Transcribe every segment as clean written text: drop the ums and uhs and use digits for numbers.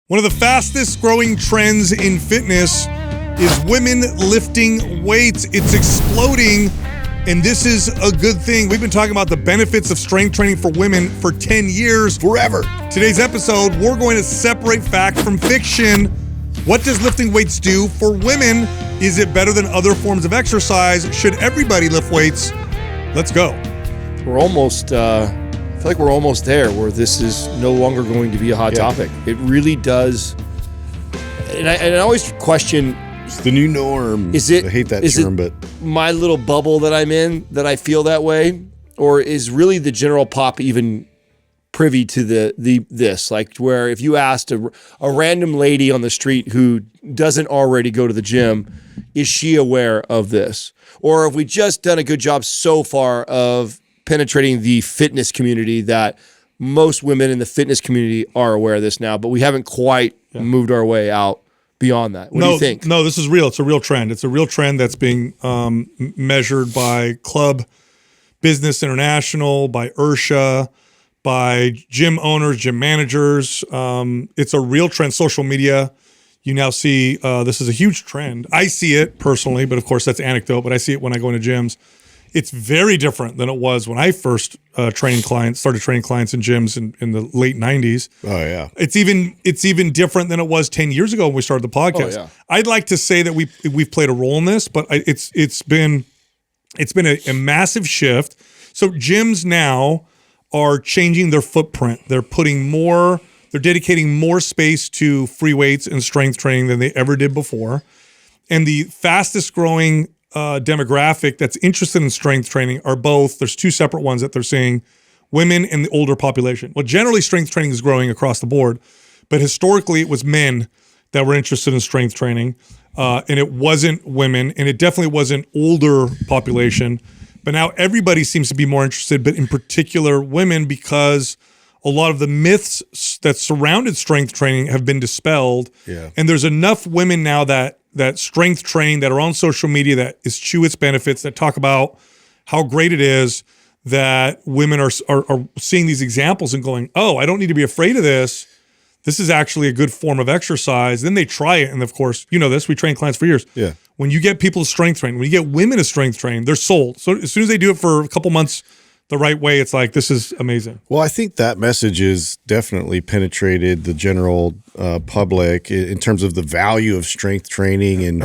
One of the fastest growing trends in fitness is women lifting weights. It's exploding, and this is a good thing. We've been talking about the benefits of strength training for women for 10 years. Forever. Today's episode, we're going to separate fact from fiction. What does lifting weights do for women? Is it better than other forms of exercise? Should everybody lift weights? Let's go. We're almost, I feel like we're almost there where this is no longer going to be a hot topic. It really does. And I always question, it's the new norm. Is it? I hate that term, but my little bubble that I'm in that I feel that way, or is really the general pop even privy to this? Like, where if you asked a random lady on the street who doesn't already go to the gym, is she aware of this? Or have we just done a good job so far of penetrating the fitness community that most women in the fitness community are aware of this now, but we haven't quite moved our way out beyond that? What do you think? No, this is real. It's a real trend. It's a real trend that's being measured by Club Business International, by IRSHA, by gym owners, gym managers. It's a real trend. Social media, you now see this is a huge trend. I see it personally, but of course that's anecdote, but I see it when I go into gyms. It's very different than it was when I first started training clients in gyms in the late 90s. oh yeah, It's even different than it was 10 years ago when we started the podcast. Oh, yeah. I'd like to say that we've played a role in this, but it's been a massive shift. So gyms now are changing their footprint. They're dedicating more space to free weights and strength training than they ever did before. And the fastest growing demographic that's interested in strength training are both, there's two separate ones that they're seeing, women and the older population. Well, generally strength training is growing across the board, but historically it was men that were interested in strength training, and it wasn't women, and it definitely wasn't older population. But now everybody seems to be more interested, but in particular women, because a lot of the myths that surrounded strength training have been dispelled. Yeah. And there's enough women now that strength train, that are on social media, that eschew its benefits, that talk about how great it is, that women are seeing these examples and going, oh, I don't need to be afraid of this. This is actually a good form of exercise. Then they try it. And of course, you know this, we train clients for years. Yeah. When you get people to strength train, when you get women to strength train, they're sold. So as soon as they do it for a couple months the right way, it's like, this is amazing. Well, I think that message is definitely penetrated the general public in terms of the value of strength training, and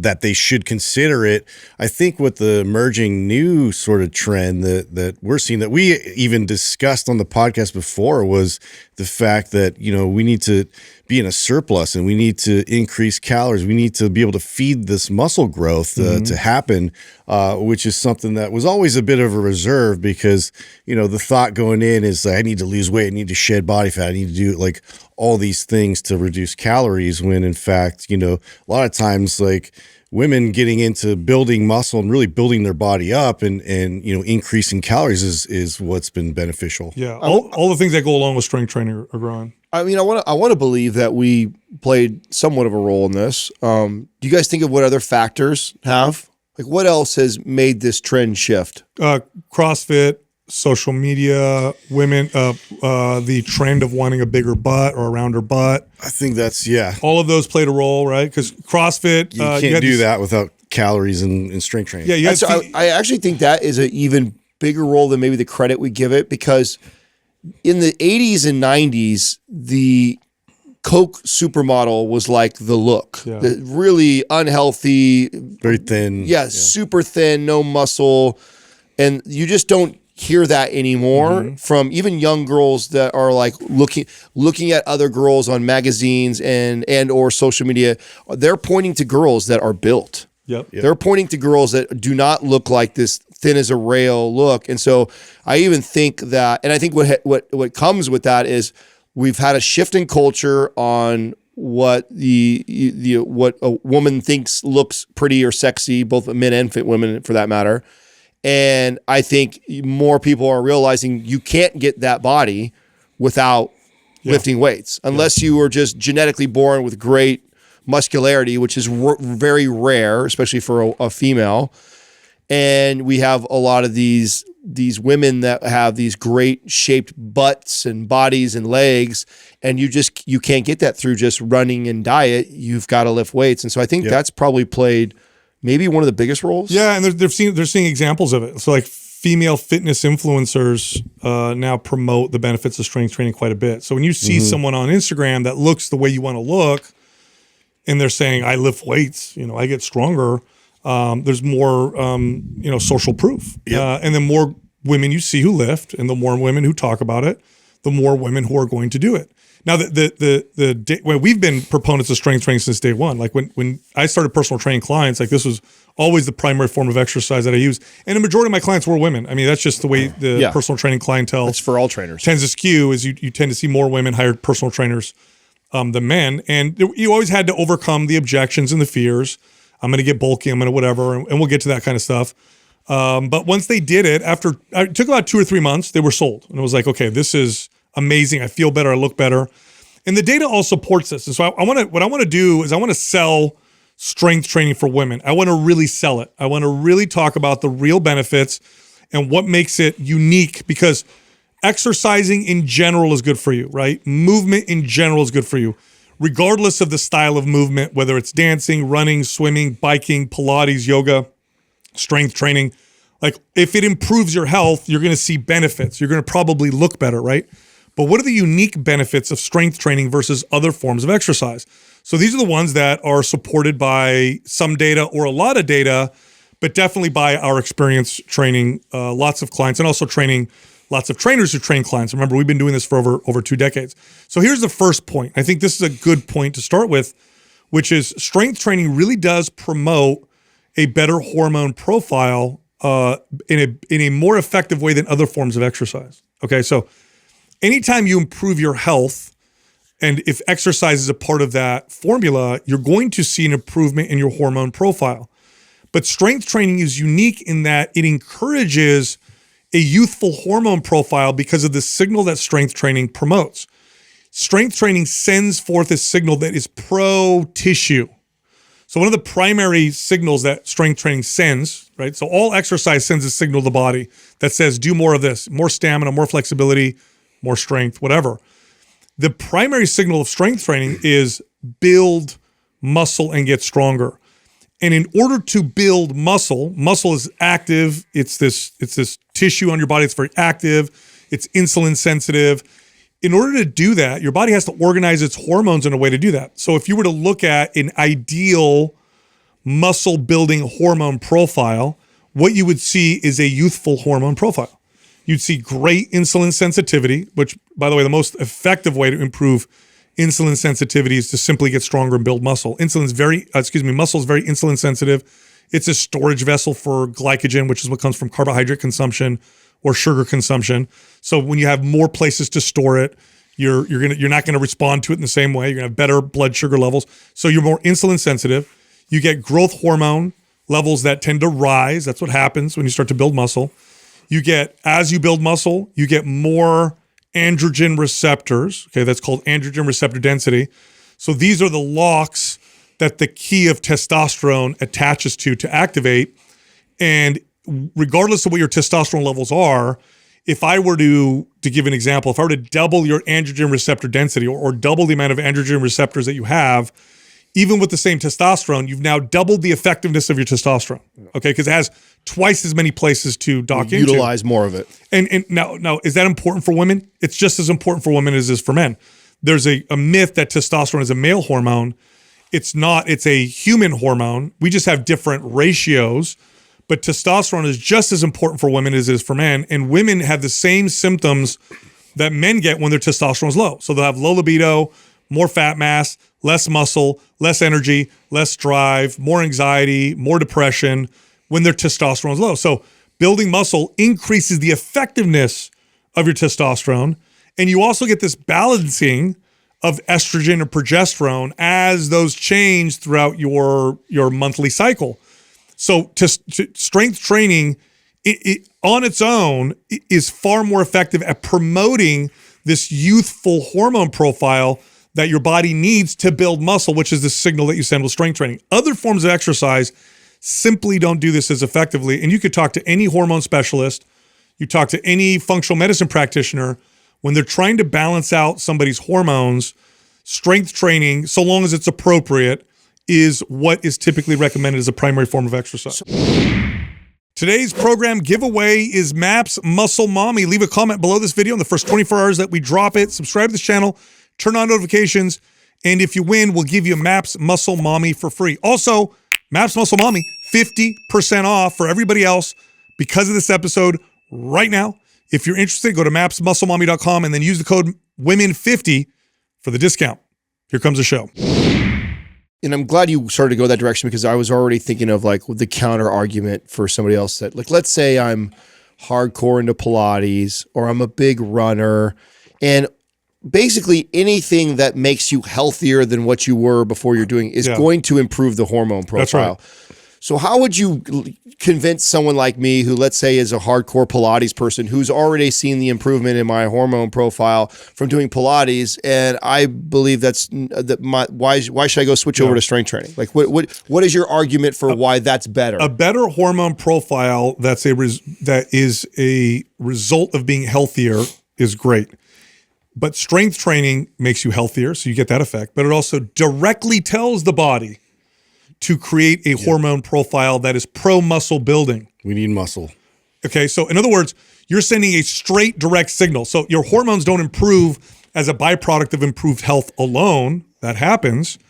that they should consider it. I think what the emerging new sort of trend that we're seeing, that we even discussed on the podcast before, was the fact that we need to be in a surplus and we need to increase calories. We need to be able to feed this muscle growth to happen, which is something that was always a bit of a reserve, because the thought going in is, I need to lose weight, I need to shed body fat, I need to do like all these things to reduce calories, when in fact a lot of times, like, women getting into building muscle and really building their body up and increasing calories is what's been beneficial. Yeah, all the things that go along with strength training are growing. I mean, I want to believe that we played somewhat of a role in this. Do you guys think of what other factors have? Like, what else has made this trend shift? CrossFit, social media, women, the trend of wanting a bigger butt or a rounder butt. I think that's, all of those played a role, right? Because CrossFit, you can't do that without calories and strength training. Yeah, I actually think that is an even bigger role than maybe the credit we give it, because in the 80s and 90s, the Coke supermodel was like the look. The really unhealthy, very thin. Super thin, no muscle. And you just don't hear that anymore from even young girls that are like looking at other girls on magazines and or social media. They're pointing to girls that are built. Yep. They're pointing to girls that do not look like this thin as a rail look. And so I even think that, and I think what comes with that is we've had a shift in culture on what what a woman thinks looks pretty or sexy, both men and fit women for that matter. And I think more people are realizing you can't get that body without lifting weights, unless you were just genetically born with great muscularity, which is very rare, especially for a female. And we have a lot of these women that have these great shaped butts and bodies and legs, and you can't get that through just running and diet. You've got to lift weights. And so I think that's probably played maybe one of the biggest roles. Yeah, and they're seeing examples of it. So like female fitness influencers now promote the benefits of strength training quite a bit. So when you see someone on Instagram that looks the way you want to look, and they're saying, I lift weights, I get stronger, there's more, social proof. And the more women you see who lift and the more women who talk about it, the more women who are going to do it. Now, we've been proponents of strength training since day one. Like when I started personal training clients, like this was always the primary form of exercise that I used. And a majority of my clients were women. I mean, that's just the way the personal training clientele That's for all trainers. tends to skew, is you tend to see more women hired personal trainers than men. And you always had to overcome the objections and the fears. I'm going to get bulky, I'm going to whatever, and we'll get to that kind of stuff. But once they did it, it took about 2 or 3 months, they were sold. And it was like, okay, this is amazing. I feel better. I look better. And the data all supports this. And so what I want to do is I want to sell strength training for women. I want to really sell it. I want to really talk about the real benefits and what makes it unique, because exercising in general is good for you, right? Movement in general is good for you, regardless of the style of movement, whether it's dancing, running, swimming, biking, Pilates, yoga, strength training. Like if it improves your health, you're going to see benefits. You're going to probably look better, right? But what are the unique benefits of strength training versus other forms of exercise? So these are the ones that are supported by some data or a lot of data, but definitely by our experience training lots of clients and also training lots of trainers who train clients. Remember, we've been doing this for over 2 decades. So here's the first point. I think this is a good point to start with, which is strength training really does promote a better hormone profile in a more effective way than other forms of exercise. Okay, so anytime you improve your health, and if exercise is a part of that formula, you're going to see an improvement in your hormone profile. But strength training is unique in that it encourages a youthful hormone profile because of the signal that strength training promotes. Strength training sends forth a signal that is pro-tissue. So one of the primary signals that strength training sends, right? So all exercise sends a signal to the body that says, do more of this, more stamina, more flexibility, more strength, whatever. The primary signal of strength training is build muscle and get stronger. And in order to build muscle is active. It's this tissue on your body. It's very active. It's insulin sensitive. In order to do that, your body has to organize its hormones in a way to do that. So if you were to look at an ideal muscle building hormone profile, what you would see is a youthful hormone profile. You'd see great insulin sensitivity, which, by the way, the most effective way to improve insulin sensitivity is to simply get stronger and build muscle. Muscle is very insulin sensitive. It's a storage vessel for glycogen, which is what comes from carbohydrate consumption or sugar consumption. So when you have more places to store it, you're not going to respond to it in the same way. You're going to have better blood sugar levels. So you're more insulin sensitive. You get growth hormone levels that tend to rise. That's what happens when you start to build muscle. As you build muscle, you get more androgen receptors. Okay, that's called androgen receptor density. So these are the locks that the key of testosterone attaches to activate. And regardless of what your testosterone levels are, if I were to give an example, if I were to double your androgen receptor density or double the amount of androgen receptors that you have, even with the same testosterone, you've now doubled the effectiveness of your testosterone, okay? Because it has twice as many places to dock into. Utilize more of it. And now, is that important for women? It's just as important for women as it is for men. There's a myth that testosterone is a male hormone. It's not. It's a human hormone. We just have different ratios, but testosterone is just as important for women as it is for men, and women have the same symptoms that men get when their testosterone is low. So they'll have low libido, more fat mass, less muscle, less energy, less drive, more anxiety, more depression when their testosterone is low. So building muscle increases the effectiveness of your testosterone. And you also get this balancing of estrogen and progesterone as those change throughout your monthly cycle. So strength training on its own is far more effective at promoting this youthful hormone profile that your body needs to build muscle, which is the signal that you send with strength training. Other forms of exercise simply don't do this as effectively. And you could talk to any hormone specialist, you talk to any functional medicine practitioner, when they're trying to balance out somebody's hormones, strength training, so long as it's appropriate, is what is typically recommended as a primary form of exercise. Today's program giveaway is MAPS Muscle Mommy. Leave a comment below this video in the first 24 hours that we drop it. Subscribe to this channel, turn on notifications, and if you win, we'll give you MAPS Muscle Mommy for free. Also, MAPS Muscle Mommy, 50% off for everybody else because of this episode right now. If you're interested, go to mapsmusclemommy.com and then use the code WOMEN50 for the discount. Here comes the show. And I'm glad you started to go that direction, because I was already thinking of like the counter argument for somebody else that, like, let's say I'm hardcore into Pilates or I'm a big runner, and basically anything that makes you healthier than what you were before you're doing is going to improve the hormone profile. That's right. So how would you convince someone like me, who let's say is a hardcore Pilates person, who's already seen the improvement in my hormone profile from doing Pilates, and I believe why should I go switch over to strength training? Like what is your argument for why that's better? A better hormone profile that is a result of being healthier is great. But strength training makes you healthier, so you get that effect. But it also directly tells the body to create a hormone profile that is pro-muscle building. We need muscle. Okay, so in other words, you're sending a straight direct signal. So your hormones don't improve as a byproduct of improved health alone. That happens.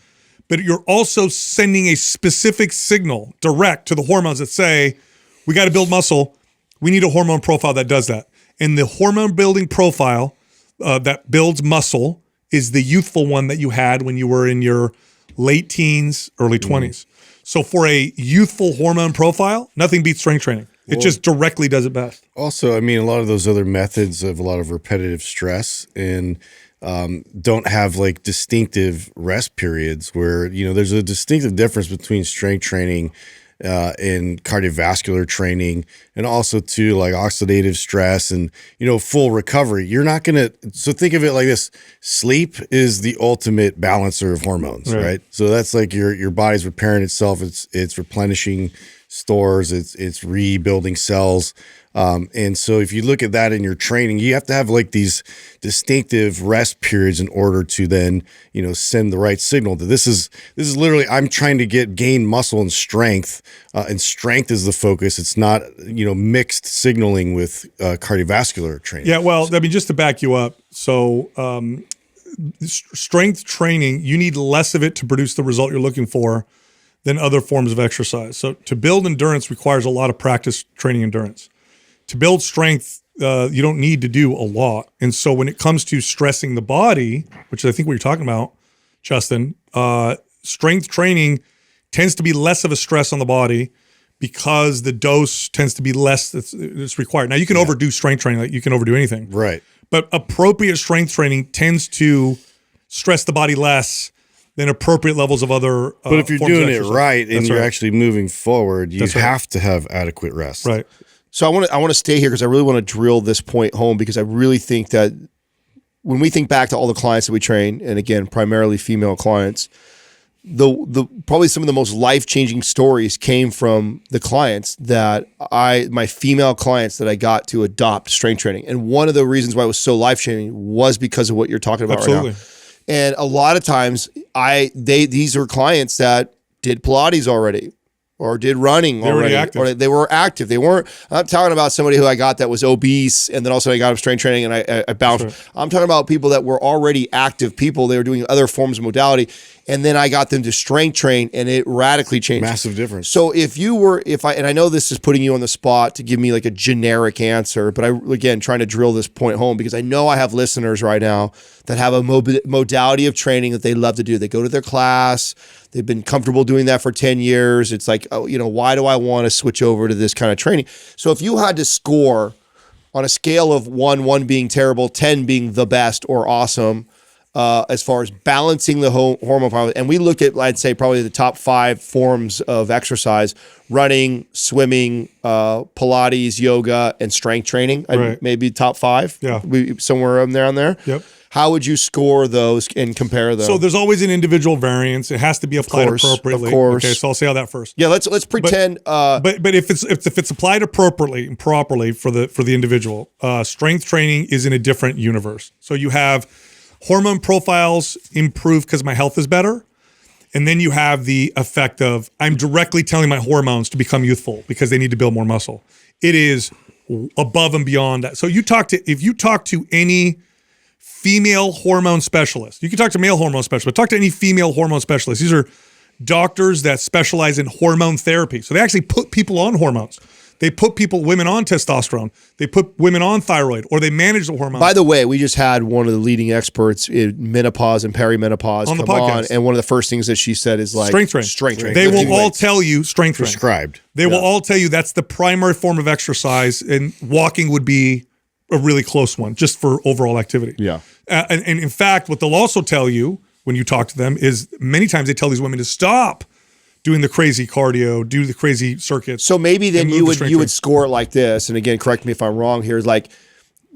But you're also sending a specific signal direct to the hormones that say, we got to build muscle. We need a hormone profile that does that. And the hormone building profile that builds muscle is the youthful one that you had when you were in your late teens, early 20s. So for a youthful hormone profile, nothing beats strength training. It just directly does it best. Also, I mean, a lot of those other methods of a lot of repetitive stress and don't have like distinctive rest periods where, you know, there's a distinctive difference between strength training and cardiovascular training, and also too like oxidative stress and, you know, full recovery. You're not going to, so think of it like this: sleep is the ultimate balancer of hormones, right? So that's like your body's repairing itself. It's replenishing stores. It's rebuilding cells. And so if you look at that in your training, you have to have like these distinctive rest periods in order to then, you know, send the right signal that this is literally, I'm trying to gain muscle and strength is the focus. It's not, you know, mixed signaling with cardiovascular training. Yeah. Well, I mean, just to back you up. So, strength training, you need less of it to produce the result you're looking for than other forms of exercise. So to build endurance requires a lot of practice training endurance. To build strength, you don't need to do a lot. And so when it comes to stressing the body, which is I think what you're talking about, Justin, strength training tends to be less of a stress on the body because the dose tends to be less that's required. Now you can overdo strength training, like you can overdo anything. Right. But appropriate strength training tends to stress the body less than appropriate levels of other But if you're doing it right and you're right. actually moving forward, you have to have adequate rest. Right. So I want to stay here because I really want to drill this point home, because I really think that when we think back to all the clients that we train, and again, primarily female clients, the probably some of the most life-changing stories came from the clients that my female clients that I got to adopt strength training. And one of the reasons why it was so life-changing was because of what you're talking about right now. And a lot of times these are clients that did Pilates already, or did running already, or they were active. They weren't. I'm talking about somebody who I got that was obese, and then also I got him strength training, and I bounced. Right. I'm talking about people that were already active people. They were doing other forms of modality, and then I got them to strength train, and it radically changed. Massive difference. So and I know this is putting you on the spot to give me like a generic answer, but again, trying to drill this point home, because I know I have listeners right now that have a modality of training that they love to do. They go to their class. They've been comfortable doing that for 10 years. It's like, oh, you know, why do I want to switch over to this kind of training? So if you had to score on a scale of 1 being terrible, 10 being the best or awesome, as far as balancing the hormone profile, and we looked at, I'd say, probably the top 5 forms of exercise: running, swimming, Pilates, yoga, and strength training. Right. Maybe top 5. Yeah. Somewhere on there. Yep. How would you score those and compare them? So there's always an individual variance. It has to be applied appropriately. Of course. Okay, so I'll say how that first. Yeah, let's pretend. But if it's applied appropriately and properly for the individual, strength training is in a different universe. So you have hormone profiles improve because my health is better. And then you have the effect of I'm directly telling my hormones to become youthful because they need to build more muscle. It is above and beyond that. So if you talk to any female hormone specialist, you can talk to male hormone specialist, but talk to any female hormone specialist. These are doctors that specialize in hormone therapy. So they actually put people on hormones. They put women on testosterone. They put women on thyroid, or they manage the hormones. By the way, we just had one of the leading experts in menopause and perimenopause on the podcast. and one of the first things that she said is like strength training. They will all tell you strength training. Prescribed. They will all tell you that's the primary form of exercise, and walking would be a really close one just for overall activity. Yeah. And in fact, what they'll also tell you when you talk to them is many times they tell these women to stop doing the crazy cardio, do the crazy circuits. So maybe then you would score it like this. And again, correct me if I'm wrong here. Like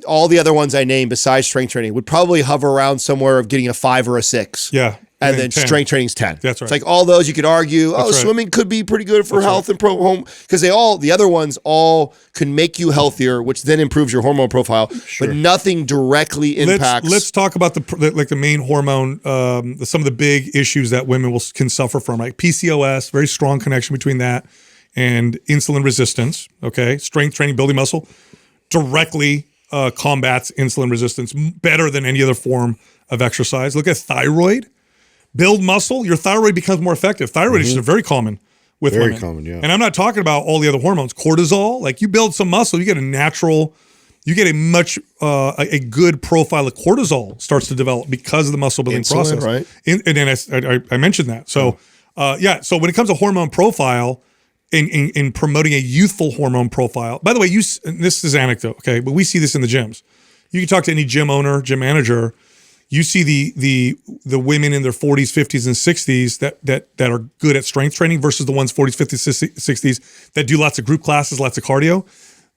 all the other ones I named besides strength training would probably hover around somewhere of getting a 5 or a 6. Yeah. And then 10. strength training's 10. That's right. It's like all those you could argue, swimming could be pretty good for health and home because the other ones all can make you healthier, which then improves your hormone profile, but nothing directly impacts. Let's talk about the main hormone, some of the big issues that women can suffer from, like PCOS, very strong connection between that and insulin resistance. Okay, strength training, building muscle, directly combats insulin resistance better than any other form of exercise. Look at thyroid. Build muscle, your thyroid becomes more effective. Thyroid issues are very common with women. Very common, yeah. And I'm not talking about all the other hormones. Cortisol, like you build some muscle, you get a much a good profile of cortisol starts to develop because of the muscle building process. Right? And then I mentioned that. So so when it comes to hormone profile, in promoting a youthful hormone profile, by the way, this is anecdote, okay, but we see this in the gyms. You can talk to any gym owner, gym manager. You see the women in their 40s, 50s, and 60s that are good at strength training versus the ones 40s, 50s, 60s that do lots of group classes, lots of cardio.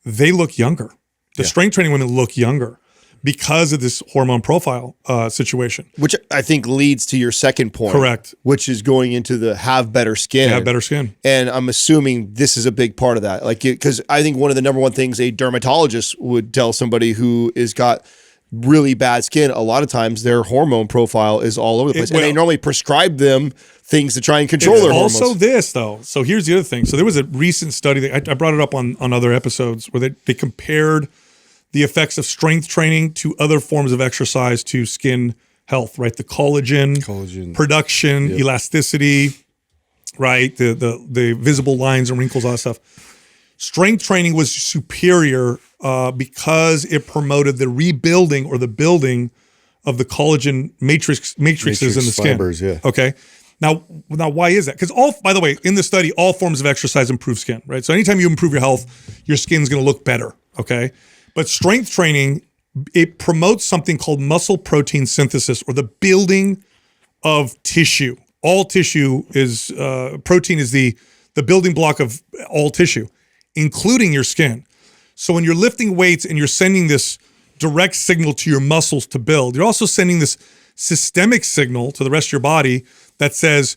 They look younger. The strength training women look younger because of this hormone profile situation. Which I think leads to your second point. Correct. Which is going into the have better skin. Have better skin. And I'm assuming this is a big part of that. Like, because I think one of the number one things a dermatologist would tell somebody who is got really bad skin, a lot of times their hormone profile is all over the place. And they normally prescribe them things to try and control their hormones. Also this, though. So here's the other thing. So there was a recent study, that I brought it up on other episodes, where they compared the effects of strength training to other forms of exercise to skin health, right? The collagen production, elasticity, right? The visible lines and wrinkles, all that stuff. Strength training was superior because it promoted the rebuilding or the building of the collagen matrices in the skin. Fibers, yeah. Okay. Now, why is that? Because by the way, in the study, all forms of exercise improve skin, right? So anytime you improve your health, your skin's going to look better. Okay. But strength training, it promotes something called muscle protein synthesis, or the building of tissue. All tissue is protein is the building block of all tissue, including your skin. So when you're lifting weights and you're sending this direct signal to your muscles to build, you're also sending this systemic signal to the rest of your body that says,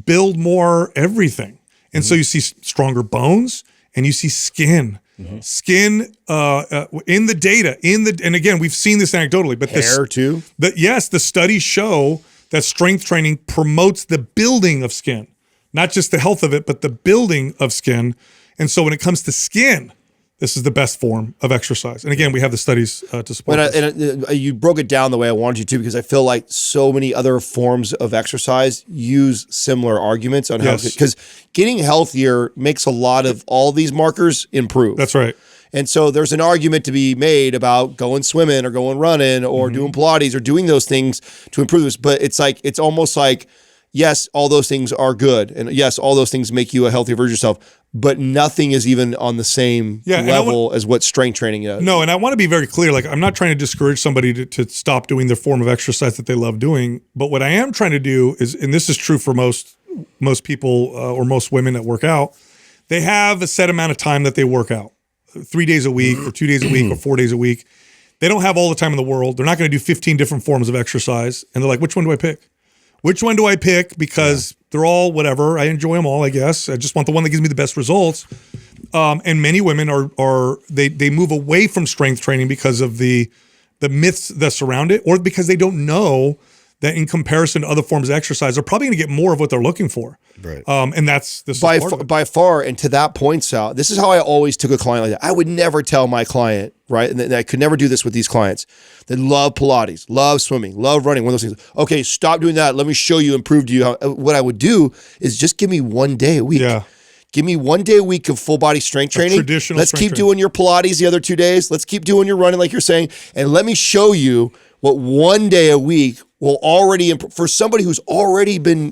build more everything. And so you see stronger bones and you see skin. Skin in the data, and again, we've seen this anecdotally, but hair too. Yes, the studies show that strength training promotes the building of skin, not just the health of it, but the building of skin. And so when it comes to skin, this is the best form of exercise. And again, we have the studies to support this. You broke it down the way I wanted you to, because I feel like so many other forms of exercise use similar arguments on how, because getting healthier makes a lot of all these markers improve. That's right. And so there's an argument to be made about going swimming or going running or doing Pilates or doing those things to improve this. But it's almost like, yes, all those things are good. And yes, all those things make you a healthier version of yourself, but nothing is even on the same level as what strength training is. No, and I want to be very clear. Like, I'm not trying to discourage somebody to stop doing their form of exercise that they love doing. But what I am trying to do is, and this is true for most people or most women that work out, they have a set amount of time that they work out, 3 days a week or 2 days a week or 4 days a week. They don't have all the time in the world. They're not going to do 15 different forms of exercise. And they're like, which one do I pick? Which one do I pick? Because they're all whatever. I enjoy them all, I guess. I just want the one that gives me the best results. And many women they move away from strength training because of the myths that surround it, or because they don't know that in comparison to other forms of exercise, they're probably going to get more of what they're looking for. Right. And this by far, and to that point, Sal, this is how I always took a client like that. I would never tell my client, right? And I could never do this with these clients that love Pilates, love swimming, love running, one of those things. Okay, stop doing that. Let me show you and prove to you how. What I would do is just give me 1 day a week. Yeah. Give me 1 day a week of full body strength training. Let's keep doing your Pilates the other 2 days. Let's keep doing your running like you're saying. And let me show you what 1 day a week will already improve for somebody who's already been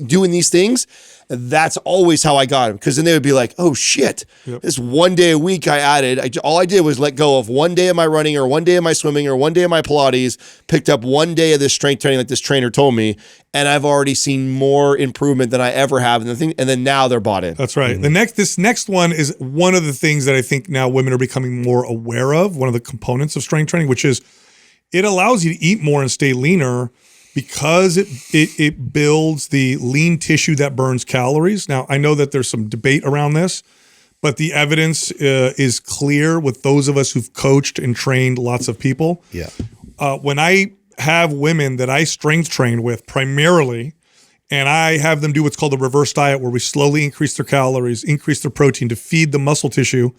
doing these things. That's always how I got them. Because then they would be like, oh shit, this 1 day a week I added. All I did was let go of 1 day of my running or 1 day of my swimming or 1 day of my Pilates, picked up 1 day of this strength training like this trainer told me. And I've already seen more improvement than I ever have. And then now they're bought in. That's right. This next one is one of the things that I think now women are becoming more aware of, one of the components of strength training, which is it allows you to eat more and stay leaner because it builds the lean tissue that burns calories. Now, I know that there's some debate around this, but the evidence is clear with those of us who've coached and trained lots of people. Yeah. When I have women that I strength train with primarily, and I have them do what's called a reverse diet, where we slowly increase their calories, increase their protein to feed the muscle tissue,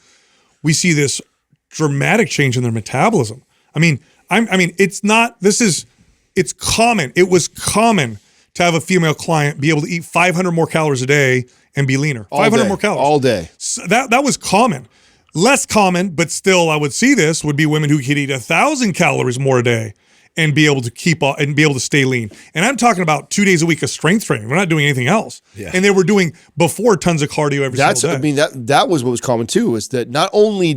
we see this dramatic change in their metabolism. It's common. It was common to have a female client be able to eat 500 more calories a day and be leaner. 500 more calories. All day. So that was common. Less common, but still I would see this, would be women who could eat 1,000 calories more a day and be able to keep up and be able to stay lean. And I'm talking about 2 days a week of strength training. We're not doing anything else. Yeah. And they were doing before tons of cardio every single day. I mean, that was what was common too, is that not only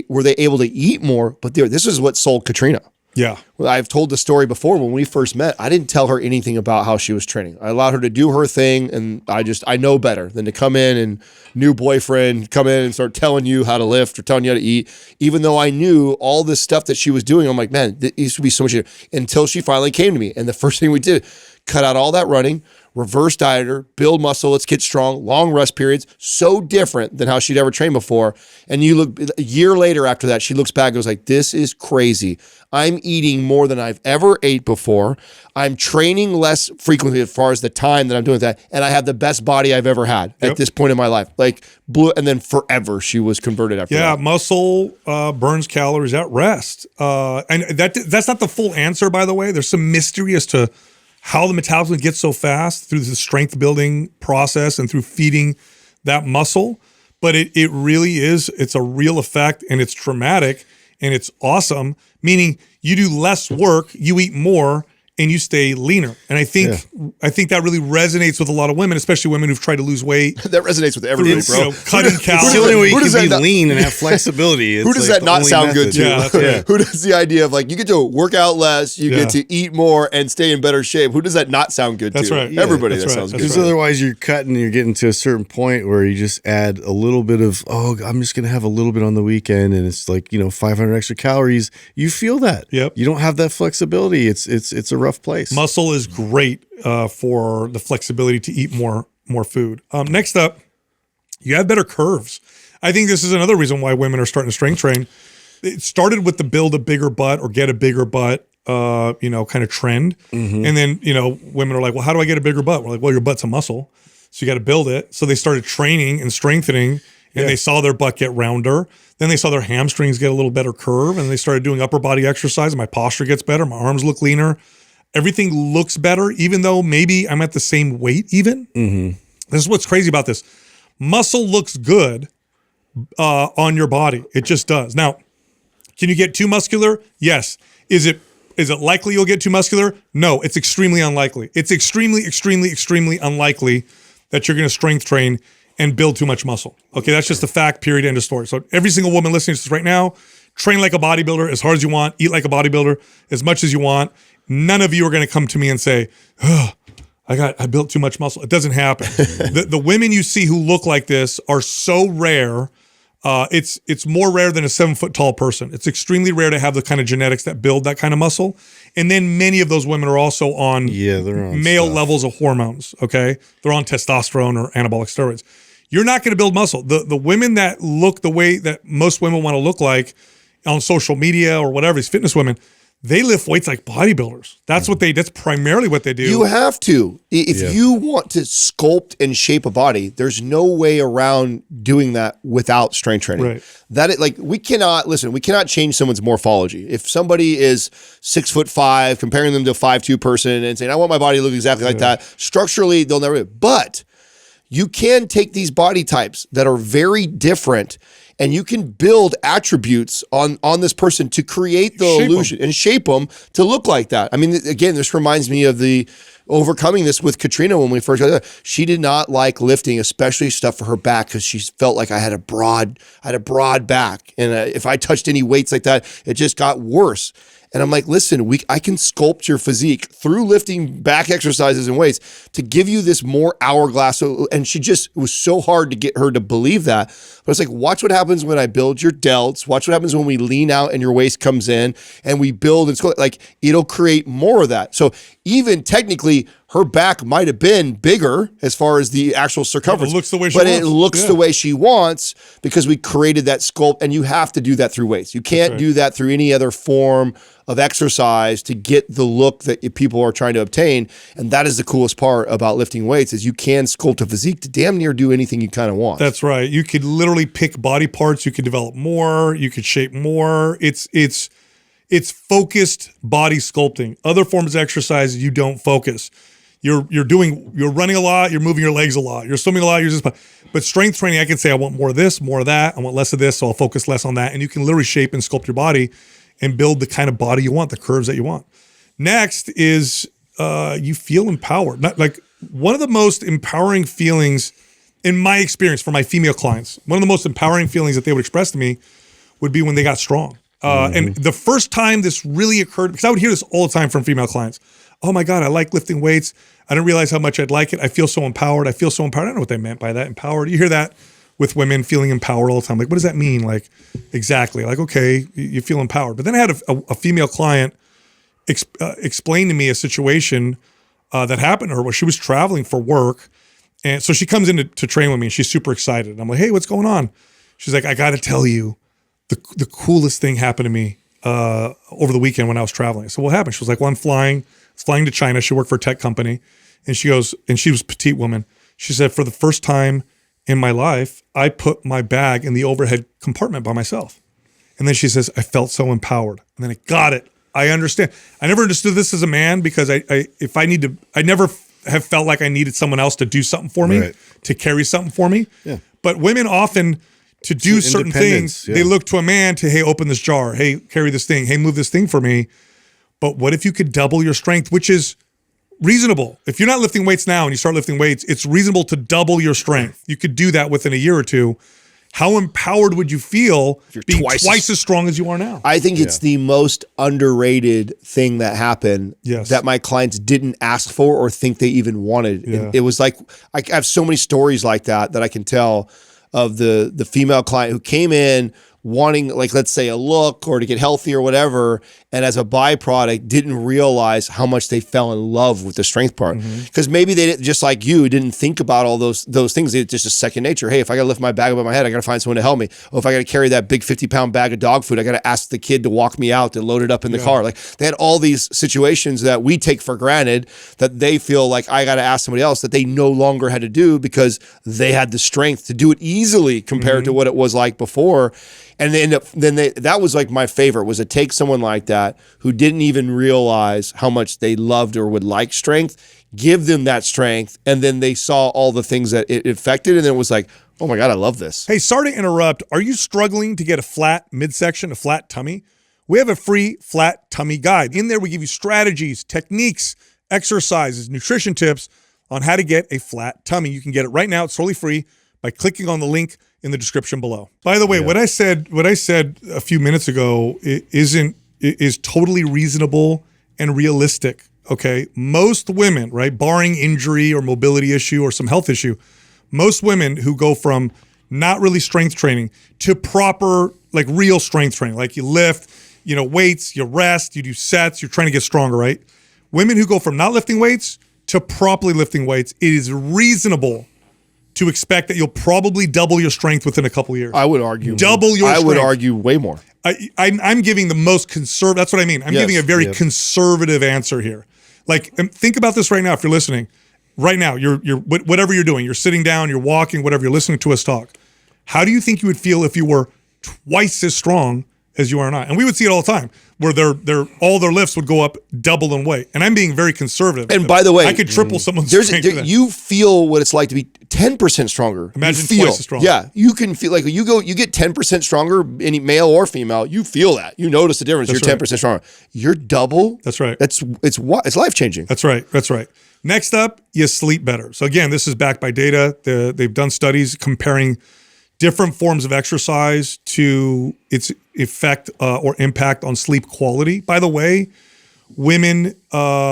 were they able to eat more, but this is what sold Katrina. Yeah. Well, I've told the story before. When we first met, I didn't tell her anything about how she was training. I allowed her to do her thing, and I know better than to come in and new boyfriend come in and start telling you how to lift or telling you how to eat. Even though I knew all this stuff that she was doing, I'm like, man, it used to be so much easier. Until she finally came to me. And the first thing we did, cut out all that running, reverse diet her, build muscle, let's get strong, long rest periods, so different than how she'd ever trained before. And you look a year later after that, she looks back and goes like, this is crazy. I'm eating more than I've ever ate before. I'm training less frequently as far as the time that I'm doing that. And I have the best body I've ever had at this point in my life. And then forever she was converted after that. Yeah, muscle burns calories at rest. And that's not the full answer, by the way. There's some mystery as to how the metabolism gets so fast through the strength building process and through feeding that muscle. But it really is, it's a real effect, and it's dramatic and it's awesome, meaning you do less work, you eat more, and you stay leaner. And I think that really resonates with a lot of women, especially women who've tried to lose weight. That resonates with everybody, bro. Cutting calories. The only way you can be lean and have flexibility. Who does that not sound good to? Yeah. Who does the idea of you get to work out less, you get to eat more and stay in better shape? Who does that not sound good to? That's right. Everybody that's sounds good. Because otherwise you're cutting, you're getting to a certain point where you just add a little bit of, I'm just going to have a little bit on the weekend, and it's 500 extra calories. You feel that. Yep. You don't have that flexibility. It's a rough place. Muscle is great for the flexibility to eat more food. Next up, you have better curves. I think this is another reason why women are starting to strength train. It started with the build a bigger butt or get a bigger butt, kind of trend. Mm-hmm. And then, women are like, well, how do I get a bigger butt? We're like, well, your butt's a muscle, so you got to build it. So they started training and strengthening, and they saw their butt get rounder. Then they saw their hamstrings get a little better curve, and they started doing upper body exercise, and my posture gets better. My arms look leaner. Everything looks better, even though maybe I'm at the same weight even. Mm-hmm. This is what's crazy about this. Muscle looks good on your body. It just does. Now, can you get too muscular? Yes. Is it likely you'll get too muscular? No, it's extremely unlikely. It's extremely, extremely, extremely unlikely that you're going to strength train and build too much muscle. Okay, that's just a fact, period, end of story. So every single woman listening to this right now, train like a bodybuilder as hard as you want, eat like a bodybuilder as much as you want. None of you are going to come to me and say, I built too much muscle. It doesn't happen. The women you see who look like this are so rare It's more rare than a 7 foot tall person. It's extremely rare to have the kind of genetics that build that kind of muscle. And then many of those women are also on, they're on male stuff. levels of hormones. Okay, they're on testosterone or anabolic steroids. You're not going to build muscle. The women that look the way that most women want to look like on social media or whatever, these fitness women, they lift weights like bodybuilders. That's what that's primarily what they do. You have to. If you want to sculpt and shape a body, there's no way around doing that without strength training. Right. We cannot change someone's morphology. If somebody is 6'5", comparing them to a 5'2" person and saying, I want my body to look exactly like that, structurally, they'll never, but you can take these body types that are very different and you can build attributes on this person to create the illusion and shape them to look like that. I mean, again, this reminds me of the overcoming this with Katrina when we first got there. She did not like lifting, especially stuff for her back, because she felt like I had a broad back. And if I touched any weights like that, it just got worse. And I'm like, listen, I can sculpt your physique through lifting back exercises and weights to give you this more hourglass. And it was so hard to get her to believe that. But it's like, watch what happens when I build your delts. Watch what happens when we lean out and your waist comes in and we build and sculpt. Like, it'll create more of that. So even technically, her back might have been bigger as far as the actual circumference. It looks the way she wants. It looks the way she wants because we created that sculpt, and you have to do that through weights. You can't do that through any other form of exercise to get the look that people are trying to obtain. And that is the coolest part about lifting weights, is you can sculpt a physique to damn near do anything you kind of want. That's right. You could literally pick body parts. You could develop more. You could shape more. It's focused body sculpting. Other forms of exercise, you don't focus. You're running a lot, you're moving your legs a lot, you're swimming a lot, but strength training, I can say I want more of this, more of that, I want less of this, so I'll focus less on that. And you can literally shape and sculpt your body and build the kind of body you want, the curves that you want. Next is you feel empowered. One of the most empowering feelings in my experience for my female clients, one of the most empowering feelings that they would express to me would be when they got strong. And the first time this really occurred, because I would hear this all the time from female clients, oh my God, I like lifting weights. I didn't realize how much I'd like it. I feel so empowered. I don't know what they meant by that, empowered. You hear that with women feeling empowered all the time. Like, what does that mean? Like, exactly. Like, okay, you feel empowered. But then I had a female client explain to me a situation that happened to her where she was traveling for work. And so she comes in to train with me and she's super excited. I'm like, hey, what's going on? She's like, I got to tell you, the coolest thing happened to me over the weekend when I was traveling. So what happened? She was like, well, I'm flying to China. She worked for a tech company. And she goes, and she was a petite woman. She said, for the first time in my life, I put my bag in the overhead compartment by myself. And then she says, I felt so empowered. And then I got it. I understand. I never understood this as a man because I never have felt like I needed someone else to do something for me, to carry something for me. Yeah. But women often, to do certain things, they look to a man to, hey, open this jar. Hey, carry this thing. Hey, move this thing for me. But what if you could double your strength, which is reasonable. If you're not lifting weights now and you start lifting weights, it's reasonable to double your strength. You could do that within a year or two. How empowered would you feel being twice as strong as you are now? I think it's the most underrated thing that happened that my clients didn't ask for or think they even wanted. Yeah. It was like, I have so many stories like that I can tell of the female client who came in wanting, like, let's say a look or to get healthy or whatever, and as a byproduct didn't realize how much they fell in love with the strength part. Because maybe they didn't, just like you, didn't think about all those things. It's just a second nature. Hey, if I got to lift my bag above my head, I got to find someone to help me. Or if I got to carry that big 50-pound bag of dog food, I got to ask the kid to walk me out to load it up in the car. Like, they had all these situations that we take for granted that they feel like I got to ask somebody else that they no longer had to do because they had the strength to do it easily compared to what it was like before. And they end up, that was like my favorite, was to take someone like that who didn't even realize how much they loved or would like strength, give them that strength, and then they saw all the things that it affected, and then it was like, oh my God, I love this. Hey, sorry to interrupt. Are you struggling to get a flat midsection, a flat tummy? We have a free flat tummy guide. In there, we give you strategies, techniques, exercises, nutrition tips on how to get a flat tummy. You can get it right now. It's totally free by clicking on the link in the description below. By the way, what I said a few minutes ago is totally reasonable and realistic. Okay, most women, right, barring injury or mobility issue or some health issue, most women who go from not really strength training, to proper, like real strength training. Like you lift, weights, you rest, you do sets, you're trying to get stronger, right? Women who go from not lifting weights to properly lifting weights, it is reasonable to expect that you'll probably double your strength within a couple of years. I would argue double your strength. I would argue way more. I'm giving the most conservative. That's what I mean. I'm giving a very conservative answer here. Like, think about this right now. If you're listening, right now, you're whatever you're doing, you're sitting down, you're walking, whatever, you're listening to us talk. How do you think you would feel if you were twice as strong as you are now? And we would see it all the time, where all their lifts would go up double in weight. And I'm being very conservative. And by the way, I could triple someone's strength. You feel what it's like to be 10% stronger. Imagine twice as strong. Yeah, you can feel like you get 10% stronger, any male or female. You feel that. You notice the difference. You're 10% stronger. You're double. That's right. It's life changing. That's right. That's right. Next up, you sleep better. So again, this is backed by data. They've done studies comparing different forms of exercise to its effect or impact on sleep quality. By the way, women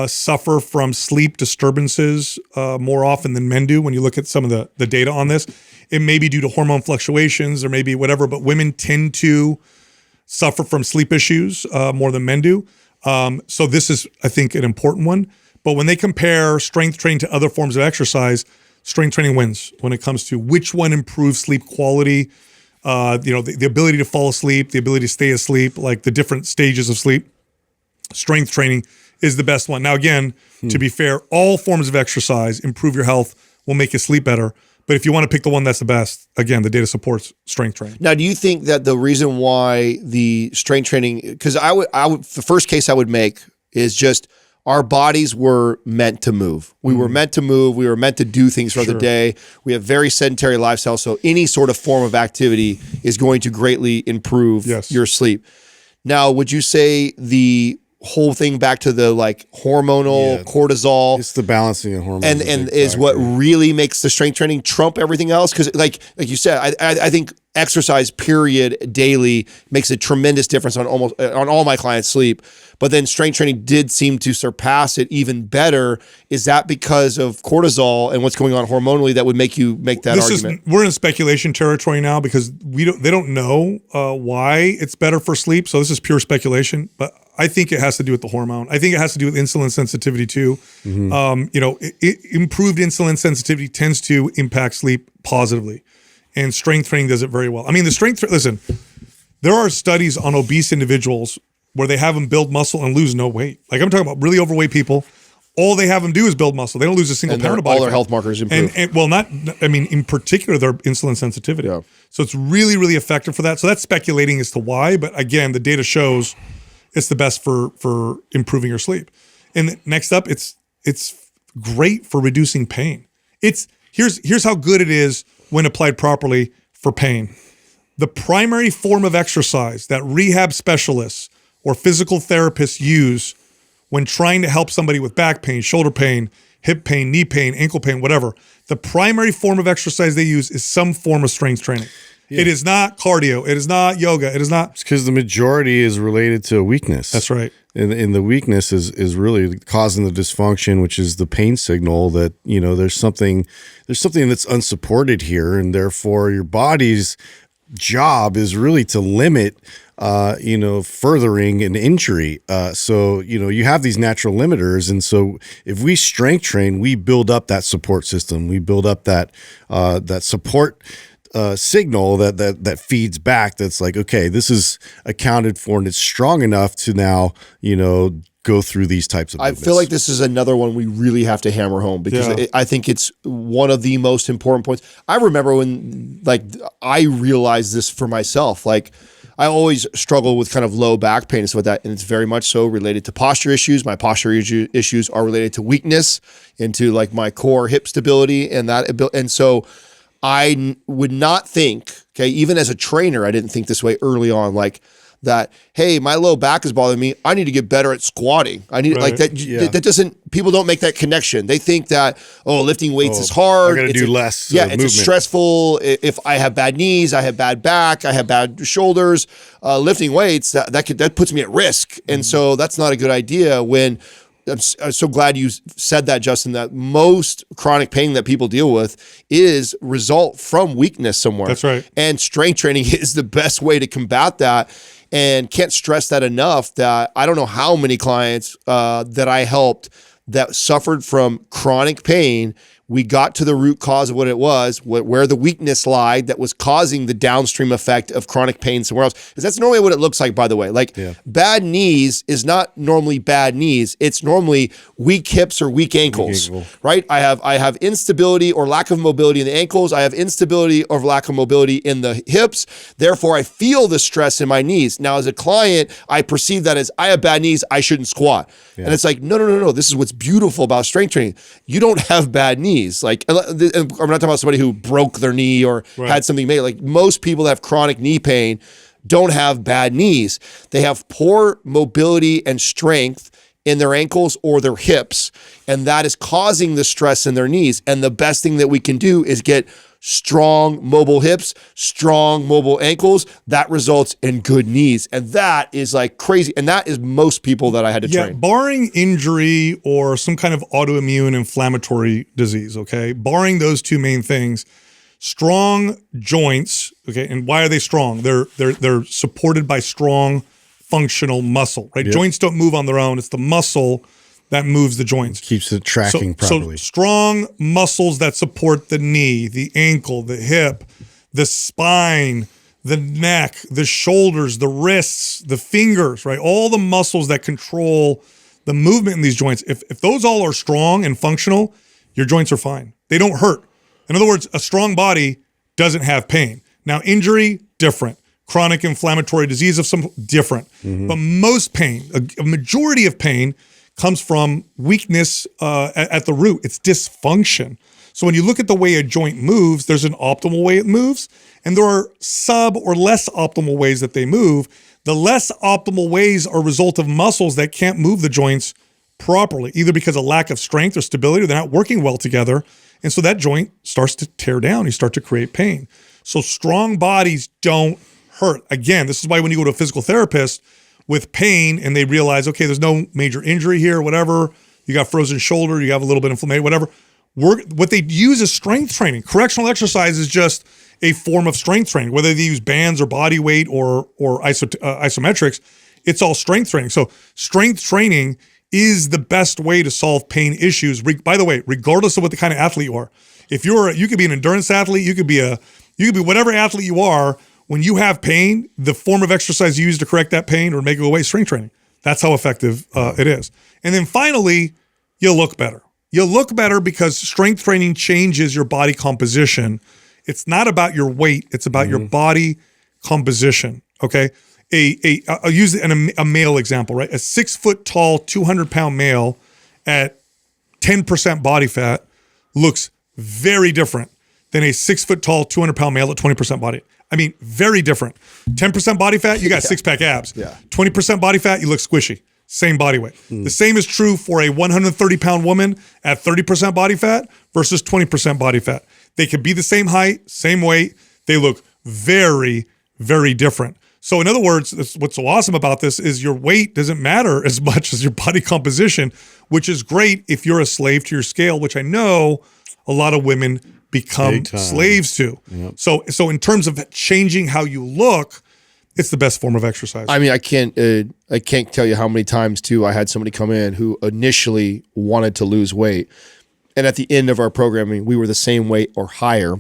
suffer from sleep disturbances more often than men do when you look at some of the data on this. It may be due to hormone fluctuations, there may be whatever, but women tend to suffer from sleep issues more than men do. So this is, I think, an important one. But when they compare strength training to other forms of exercise, strength training wins when it comes to which one improves sleep quality, the ability to fall asleep, the ability to stay asleep, like the different stages of sleep. Strength training is the best one. Now, again, to be fair, all forms of exercise improve your health, will make you sleep better. But if you want to pick the one that's the best, again, the data supports strength training. Now, do you think that the reason why the strength training, because I would, the first case I would make is just our bodies were meant to move. We were meant to move. We were meant to do things throughout the day. We have very sedentary lifestyle, so any sort of form of activity is going to greatly improve your sleep. Now, would you say the whole thing back to the hormonal cortisol, it's the balancing of hormones, and is what really makes the strength training trump everything else? Because like you said, I think exercise period daily makes a tremendous difference on all my clients' sleep. But then strength training did seem to surpass it even better. Is that because of cortisol and what's going on hormonally that would make you make that argument? We're in speculation territory now because they don't know why it's better for sleep. So this is pure speculation, but I think it has to do with the hormone. I think it has to do with insulin sensitivity too. Improved insulin sensitivity tends to impact sleep positively, and strength training does it very well. I mean, listen, there are studies on obese individuals where they have them build muscle and lose no weight. Like I'm talking about really overweight people. All they have them do is build muscle. They don't lose a single pound of body fat. All their health markers improve. In particular, their insulin sensitivity. Yeah. So it's really, really effective for that. So that's speculating as to why. But again, the data shows it's the best for improving your sleep. And next up, it's great for reducing pain. Here's how good it is when applied properly for pain. The primary form of exercise that rehab specialists or physical therapists use when trying to help somebody with back pain, shoulder pain, hip pain, knee pain, ankle pain, whatever, the primary form of exercise they use is some form of strength training. Yeah. It is not cardio. It is not yoga. It is not. It's because the majority is related to weakness. That's right. And the weakness is really causing the dysfunction, which is the pain signal that, there's something that's unsupported here. And therefore your body's job is really to limit furthering an injury. So you have these natural limiters. And so if we strength train, we build up that support system. We build up that support signal that feeds back. That's like, okay, this is accounted for and it's strong enough to now, go through these types of movements. I feel like this is another one we really have to hammer home because I think it's one of the most important points. I remember when I realized this for myself, I always struggle with kind of low back pain and stuff like that. And it's very much so related to posture issues. My posture issues are related to weakness and to my core hip stability and that ability. And so I would not think, even as a trainer, I didn't think this way early on, that, hey, my low back is bothering me. I need to get better at squatting. I need that. Yeah. That doesn't. People don't make that connection. They think that lifting weights is hard. I got to do less. Yeah, it's stressful. If I have bad knees, I have bad back, I have bad shoulders. Lifting weights that puts me at risk, and so that's not a good idea. When I'm so glad you said that, Justin, that most chronic pain that people deal with is result from weakness somewhere. That's right. And strength training is the best way to combat that. And can't stress that enough, that I don't know how many clients that I helped that suffered from chronic pain. We got to the root cause of what it was, where the weakness lied that was causing the downstream effect of chronic pain somewhere else. Because that's normally what it looks like, by the way. Like bad knees is not normally bad knees. It's normally weak hips or weak ankles, right? I have instability or lack of mobility in the ankles. I have instability or lack of mobility in the hips. Therefore, I feel the stress in my knees. Now, as a client, I perceive that as I have bad knees, I shouldn't squat. And it's like, no. This is what's beautiful about strength training. You don't have bad knees. Like, I'm not talking about somebody who broke their knee or had something made. Like, most people that have chronic knee pain don't have bad knees. They have poor mobility and strength in their ankles or their hips, and that is causing the stress in their knees. And the best thing that we can do is get strong mobile hips, strong mobile ankles. That results in good knees. And that is like crazy. And that is most people that I had to train. Barring injury or some kind of autoimmune inflammatory disease, okay? Barring those two main things, strong joints, okay? And why are they strong? They're supported by strong functional muscle, right? Joints don't move on their own. It's the muscle that moves the joints. Keeps it tracking properly. So strong muscles that support the knee, the ankle, the hip, the spine, the neck, the shoulders, the wrists, the fingers, right? All the muscles that control the movement in these joints. If those all are strong and functional, your joints are fine. They don't hurt. In other words, a strong body doesn't have pain. Now, injury, different. Chronic inflammatory disease of some, different. But most pain, a majority of pain, comes from weakness at the root. It's dysfunction. So when you look at the way a joint moves, there's an optimal way it moves, and there are sub or less optimal ways that they move. The less optimal ways are a result of muscles that can't move the joints properly, either because of lack of strength or stability, or they're not working well together. And so that joint starts to tear down. You start to create pain. So strong bodies don't hurt. Again, this is why when you go to a physical therapist with pain and they realize, okay, there's no major injury here, whatever, you got frozen shoulder, you have a little bit inflamed, whatever, what they use is strength training. Correctional exercise is just a form of strength training, whether they use bands or body weight or isometrics, it's all strength training. So strength training is the best way to solve pain issues. By the way, regardless of what the kind of athlete you are, you could be an endurance athlete, you could be whatever athlete you are. When you have pain, the form of exercise you use to correct that pain or make it go away is strength training. That's how effective it is. And then finally, you'll look better. You'll look better because strength training changes your body composition. It's not about your weight. It's about your body composition, okay? I'll use a male example, right? A 6 foot tall, 200-pound male at 10% body fat looks very different than a 6 foot tall, 200-pound male at 20% body. I mean, very different. 10% body fat, you got six-pack abs. 20% body fat, you look squishy. Same body weight. The same is true for a 130-pound woman at 30% body fat versus 20% body fat. They could be the same height, same weight. They look very, very different. So in other words, what's so awesome about this is your weight doesn't matter as much as your body composition, which is great if you're a slave to your scale, which I know a lot of women become slaves to. Yep. So in terms of changing how you look, it's the best form of exercise. I mean, I can't tell you how many times too I had somebody come in who initially wanted to lose weight, and at the end of our programming, we were the same weight or higher,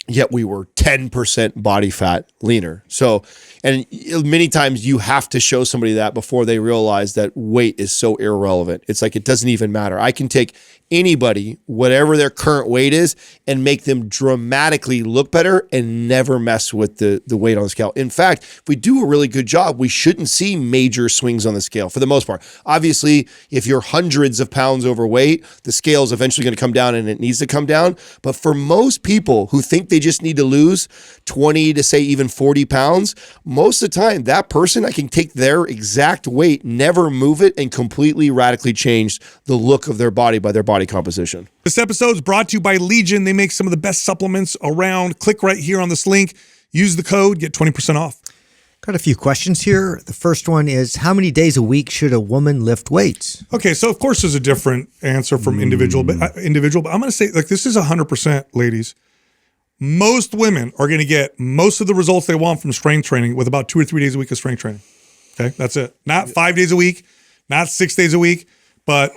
yet we were 10% body fat leaner. So, and many times you have to show somebody that before they realize that weight is so irrelevant. It's like, it doesn't even matter. I can take anybody, whatever their current weight is, and make them dramatically look better and never mess with the weight on the scale. In fact, if we do a really good job, we shouldn't see major swings on the scale for the most part. Obviously, if you're hundreds of pounds overweight, the scale is eventually going to come down and it needs to come down. But for most people who think they just need to lose 20 to say even 40 pounds, most of the time, that person, I can take their exact weight, never move it, and completely radically change the look of their body by their body composition. This episode is brought to you by Legion. They make some of the best supplements around. Click right here on this link. Use the code, get 20% off. Got a few questions here. The first one is, how many days a week should a woman lift weights? Okay, so of course there's a different answer from individual, but I'm going to say, like, this is 100%, ladies. Most women are going to get most of the results they want from strength training with about 2 or 3 days a week of strength training. Okay, that's it. Not 5 days a week, not 6 days a week, but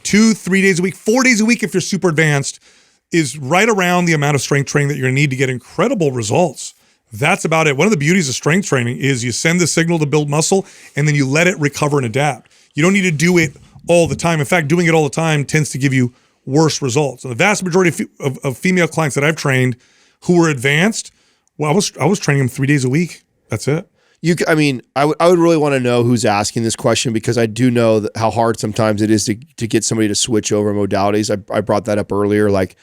2, 3 days a week, 4 days a week if you're super advanced is right around the amount of strength training that you're going to need to get incredible results. That's about it. One of the beauties of strength training is you send the signal to build muscle and then you let it recover and adapt. You don't need to do it all the time. In fact, doing it all the time tends to give you worse results. And the vast majority of female clients that I've trained who were advanced, well, I was training them 3 days a week. That's it. I would really want to know who's asking this question, because I do know how hard sometimes it is to get somebody to switch over modalities. I brought that up earlier. Like,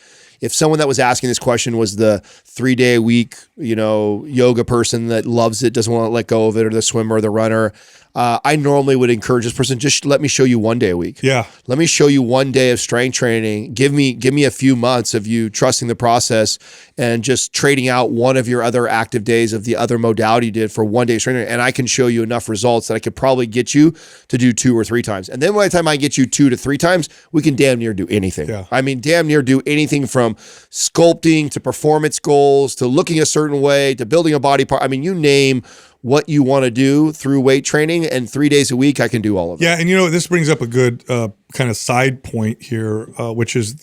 if someone that was asking this question was the 3 day a week, yoga person that loves it, doesn't want to let go of it, or the swimmer or the runner, I normally would encourage this person, just let me show you 1 day a week. Yeah. Let me show you 1 day of strength training. Give me a few months of you trusting the process and just trading out one of your other active days of the other modality you did for 1 day of strength training. And I can show you enough results that I could probably get you to do 2 or 3 times. And then by the time I get you 2 to 3 times, we can damn near do anything. Yeah. I mean, damn near do anything from sculpting to performance goals to looking a certain way to building a body part. I mean, you name what you want to do through weight training, and 3 days a week, I can do all of it. Yeah, and this brings up a good kind of side point here, which is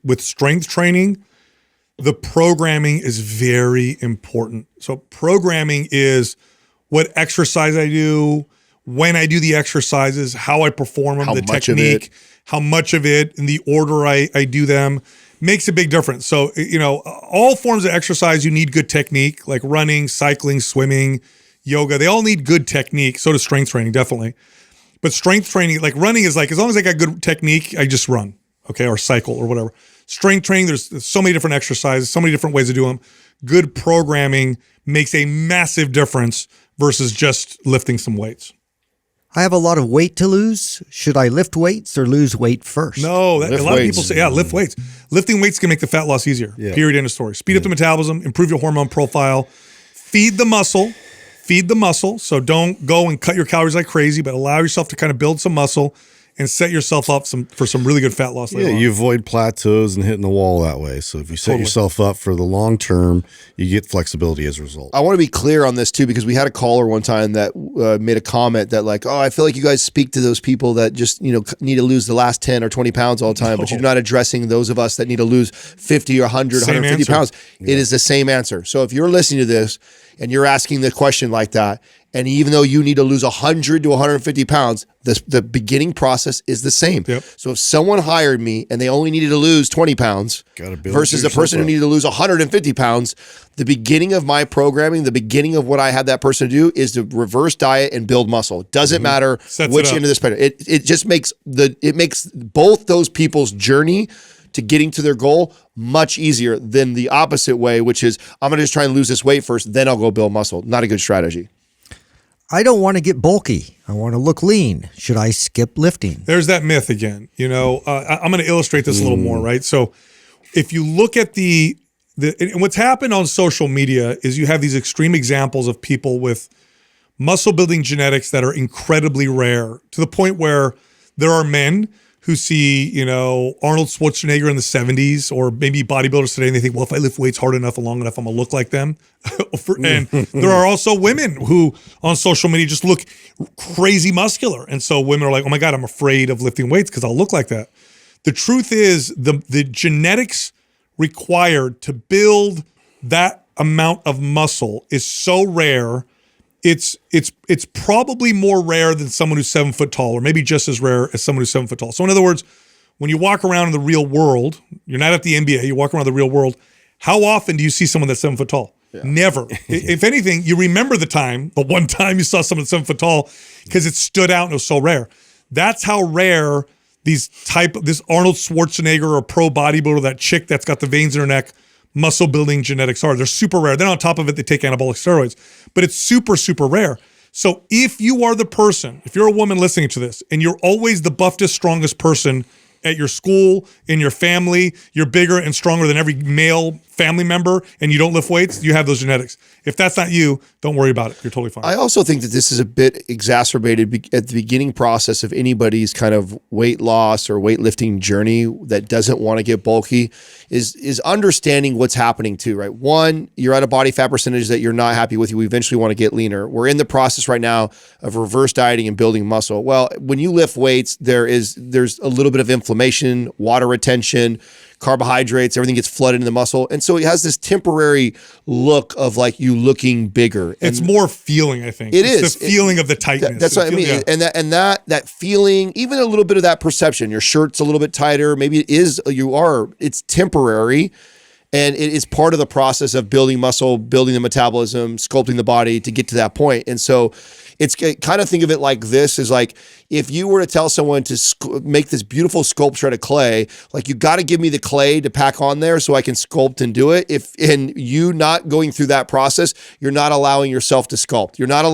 with strength training, the programming is very important. So programming is what exercise I do, when I do the exercises, how I perform them, the technique, how much of it, in the order I do them, makes a big difference. So, all forms of exercise, you need good technique, like running, cycling, swimming, yoga. They all need good technique. So does strength training, definitely. But strength training, like running, is like, as long as I got good technique, I just run, okay, or cycle or whatever. Strength training, there's so many different exercises, so many different ways to do them. Good programming makes a massive difference versus just lifting some weights. I have a lot of weight to lose. Should I lift weights or lose weight first? No, a lot of people say, lift weights. Lifting weights can make the fat loss easier. Yeah. Period, end of story. Speed up the metabolism, improve your hormone profile, feed the muscle. So don't go and cut your calories like crazy, but allow yourself to kind of build some muscle and set yourself up for some really good fat loss later on. You avoid plateaus and hitting the wall that way. So if you set yourself up for the long term, you get flexibility as a result. I want to be clear on this too, because we had a caller one time that made a comment that like, I feel like you guys speak to those people that just need to lose the last 10 or 20 pounds all the time, but you're not addressing those of us that need to lose 50 or 100, 150 pounds. Yeah. It is the same answer. So if you're listening to this and you're asking the question like that, and even though you need to lose 100 to 150 pounds, the beginning process is the same. Yep. So if someone hired me and they only needed to lose 20 pounds versus the person who needed to lose 150 pounds, the beginning of my programming, the beginning of what I had that person do is to reverse diet and build muscle. It doesn't matter which end of the spectrum. It just makes both those people's journey to getting to their goal much easier than the opposite way, which is I'm going to just try and lose this weight first, then I'll go build muscle. Not a good strategy. I don't want to get bulky. I want to look lean. Should I skip lifting? There's that myth again. I'm going to illustrate this a little more, right? So if you look at and what's happened on social media is you have these extreme examples of people with muscle building genetics that are incredibly rare, to the point where there are men who see, Arnold Schwarzenegger in the 70s, or maybe bodybuilders today, and they think, well, if I lift weights hard enough and long enough, I'm gonna look like them. And there are also women who on social media just look crazy muscular. And so women are like, oh my God, I'm afraid of lifting weights because I'll look like that. The truth is the genetics required to build that amount of muscle is so rare. It's probably more rare than someone who's 7 foot tall, or maybe just as rare as someone who's 7 foot tall. So in other words, when you walk around in the real world, you're not at the NBA, you walk around the real world, how often do you see someone that's 7 foot tall? Yeah. Never. If anything, you remember the one time you saw someone that's 7 foot tall because it stood out and it was so rare. That's how rare this Arnold Schwarzenegger or pro bodybuilder, that chick that's got the veins in her neck, muscle building genetics are. They're super rare. Then on top of it, they take anabolic steroids, but it's super, super rare. So if you are the person, if you're a woman listening to this and you're always the buffest, strongest person at your school, in your family, you're bigger and stronger than every male family member, and you don't lift weights, you have those genetics. If that's not you, don't worry about it. You're totally fine. I also think that this is a bit exacerbated at the beginning process of anybody's kind of weight loss or weightlifting journey that doesn't want to get bulky is understanding what's happening too, right? One, you're at a body fat percentage that you're not happy with. You eventually want to get leaner. We're in the process right now of reverse dieting and building muscle. Well, when you lift weights, there's a little bit of inflammation, water retention, carbohydrates, everything gets flooded in the muscle. And so it has this temporary look of like you looking bigger. It's more feeling, I think. It's the feeling of the tightness. That's what I mean. Yeah. And that feeling, even a little bit of that perception, your shirt's a little bit tighter, maybe it's temporary. And it is part of the process of building muscle, building the metabolism, sculpting the body to get to that point. And so it's kind of think of it like this is like, if you were to tell someone to make this beautiful sculpture out of clay, like you got to give me the clay to pack on there so I can sculpt and do it. And you not going through that process, you're not allowing yourself to sculpt. You're not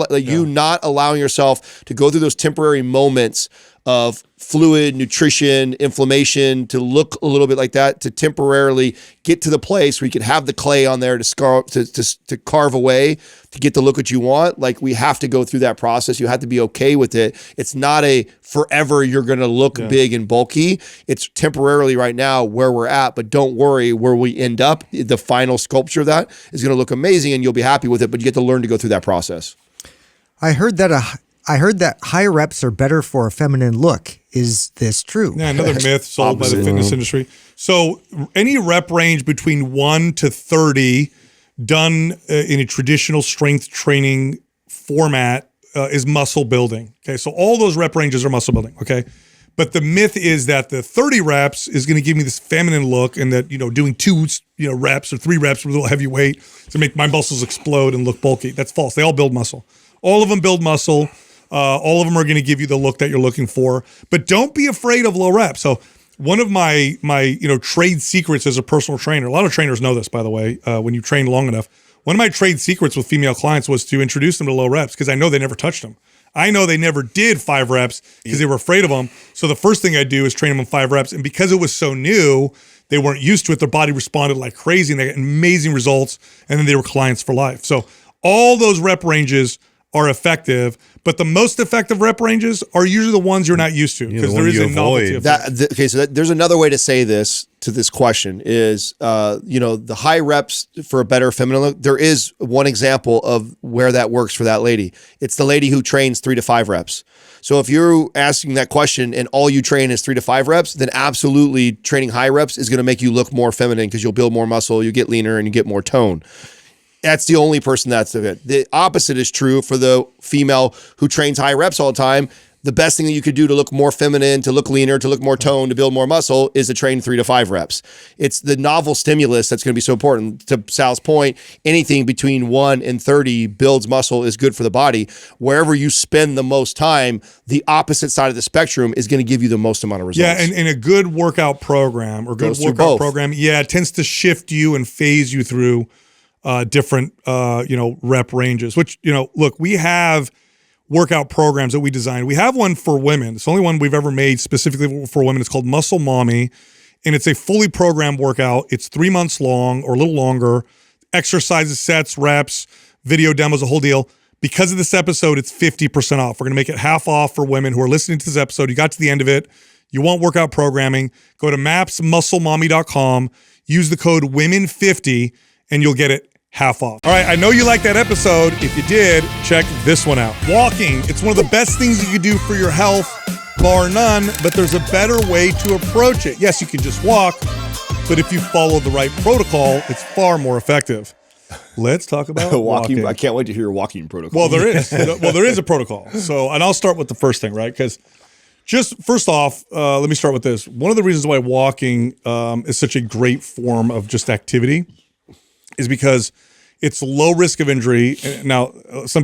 not allowing yourself to go through those temporary moments of fluid, nutrition, inflammation to look a little bit like that, to temporarily get to the place where you can have the clay on there to carve away to get the look that you want. Like we have to go through that process. You have to be okay with it. It's not a forever you're going to look big and bulky. It's temporarily right now where we're at, but don't worry where we end up. The final sculpture of that is going to look amazing and you'll be happy with it, but you get to learn to go through that process. I heard that high reps are better for a feminine look. Is this true? Yeah, another myth sold by the fitness industry. So any rep range between 1 to 30 done in a traditional strength training format is muscle building. Okay, so all those rep ranges are muscle building. Okay, but the myth is that the 30 reps is going to give me this feminine look, and that doing 2 reps or 3 reps with a little heavy weight to make my muscles explode and look bulky. That's false. They all build muscle. All of them build muscle. All of them are going to give you the look that you're looking for, but don't be afraid of low reps. So one of my trade secrets as a personal trainer, a lot of trainers know this, by the way, when you train long enough, one of my trade secrets with female clients was to introduce them to low reps because I know they never touched them. I know they never did 5 reps because they were afraid of them. So the first thing I do is train them on 5 reps. And because it was so new, they weren't used to it. Their body responded like crazy and they got amazing results. And then they were clients for life. So all those rep ranges are effective, but the most effective rep ranges are usually the ones you're not used to because there is a novelty of so there's another way to say this to this question is, the high reps for a better feminine look. There is one example of where that works for that lady. It's the lady who trains 3 to 5 reps. So if you're asking that question and all you train is 3 to 5 reps, then absolutely training high reps is going to make you look more feminine because you'll build more muscle, you get leaner, and you get more tone. That's the only person that's it. The opposite is true for the female who trains high reps all the time. The best thing that you could do to look more feminine, to look leaner, to look more toned, to build more muscle is to train 3 to 5 reps. It's the novel stimulus that's going to be so important. To Sal's point, anything between 1 and 30 builds muscle is good for the body. Wherever you spend the most time, the opposite side of the spectrum is going to give you the most amount of results. Yeah, and a good workout program or good workout program, it tends to shift you and phase you through different, rep ranges, which, look, we have workout programs that we designed. We have one for women. It's the only one we've ever made specifically for women. It's called Muscle Mommy, and it's a fully programmed workout. It's 3 months long or a little longer, exercises, sets, reps, video demos, the whole deal. Because of this episode, it's 50% off. We're going to make it half off for women who are listening to this episode. You got to the end of it. You want workout programming, go to mapsmusclemommy.com, use the code WOMEN50, and you'll get it half off. All right, I know you liked that episode. If you did, check this one out. Walking, it's one of the best things you can do for your health, bar none, but there's a better way to approach it. Yes, you can just walk, but if you follow the right protocol, it's far more effective. Let's talk about walking. I can't wait to hear your walking protocol. Well, there is. There is a protocol. So, and I'll start with the first thing, right? Because just first off, let me start with this. One of the reasons why walking is such a great form of just activity is because it's low risk of injury. Now, some